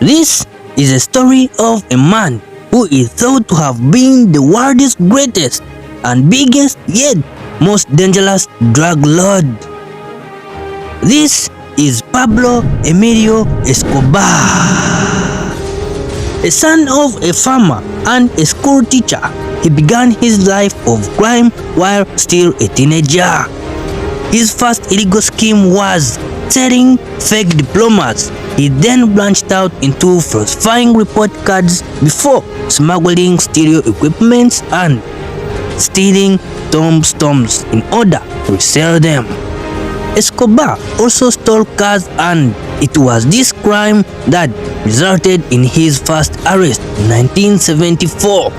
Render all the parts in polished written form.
This is a story of a man who is thought to have been the world's greatest and biggest yet most dangerous drug lord. This is Pablo Emilio Escobar. A son of a farmer and a school teacher, he began his life of crime while still a teenager. His first illegal scheme was selling fake diplomas. He then branched out into falsifying report cards before smuggling stereo equipment and stealing tombstones in order to resell them. Escobar also stole cars, and it was this crime that resulted in his first arrest in 1974.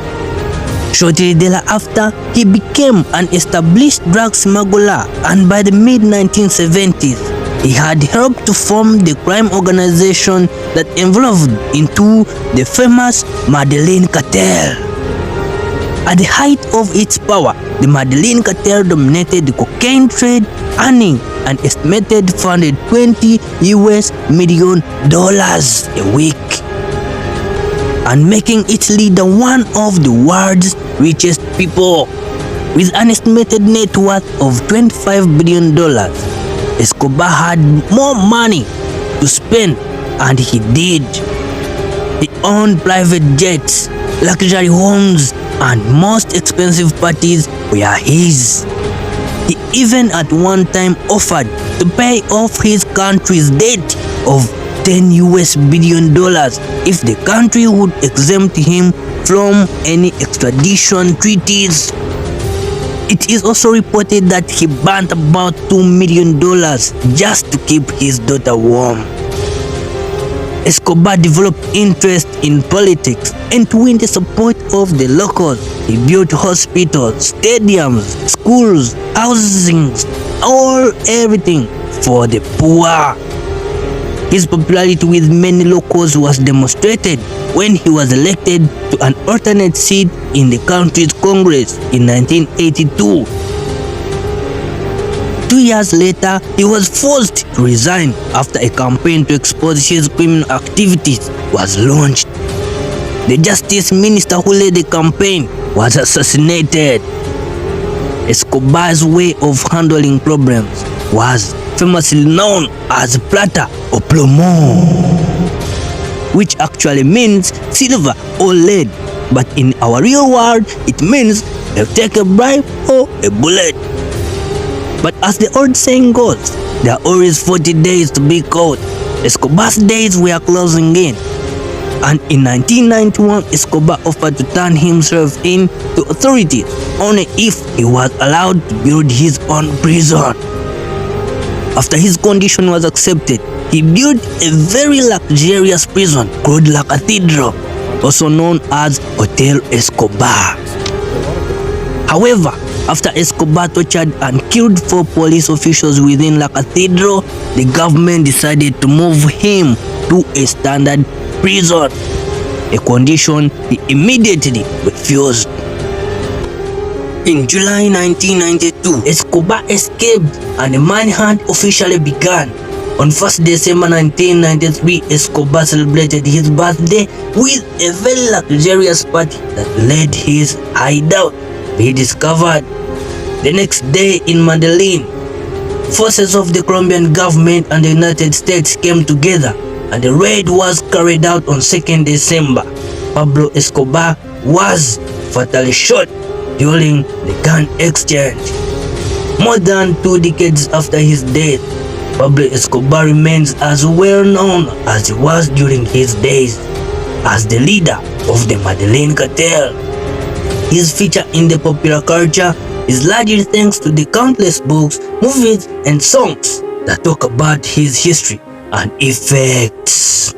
Shortly thereafter, he became an established drug smuggler, and by the mid-1970s, he had helped to form the crime organization that evolved into the famous Medellin cartel. At the height of its power, the Medellin cartel dominated the cocaine trade, earning an estimated $420 million a week, and making its leader one of the world's richest people. With an estimated net worth of $25 billion, Escobar had more money to spend, and he did. He owned private jets, luxury homes, and most expensive parties were his. He even at one time offered to pay off his country's debt of $10 billion if the country would exempt him from any extradition treaties. It is also reported that he burnt about $2 million just to keep his daughter warm. Escobar developed interest in politics, and to win the support of the locals, he built hospitals, stadiums, schools, housing, everything for the poor. His popularity with many locals was demonstrated when he was elected to an alternate seat in the country's Congress in 1982. 2 years later, he was forced to resign after a campaign to expose his criminal activities was launched. The justice minister who led the campaign was assassinated. Escobar's way of handling problems was famously known as plata or plomo, which actually means silver or lead, but in our real world it means they'll take a bribe or a bullet. But as the old saying goes, there are always 40 days to be caught. Escobar's days were closing in, and in 1991, Escobar offered to turn himself in to authorities only if he was allowed to build his own prison. After his condition was accepted, he built a very luxurious prison called La Cathedral, also known as Hotel Escobar. However, after Escobar tortured and killed 4 police officials within La Cathedral, the government decided to move him to a standard prison, a condition he immediately refused. In July 1992, Escobar escaped and the manhunt officially began. On 1st December 1993, Escobar celebrated his birthday with a very luxurious party that led his hideout be discovered. The next day in Medellin, forces of the Colombian government and the United States came together, and the raid was carried out on 2nd December. Pablo Escobar was fatally shot during the gun exchange. More than 2 decades after his death, Pablo Escobar remains as well known as he was during his days as the leader of the Medellin cartel. His feature in the popular culture is largely thanks to the countless books, movies, and songs that talk about his history and effects.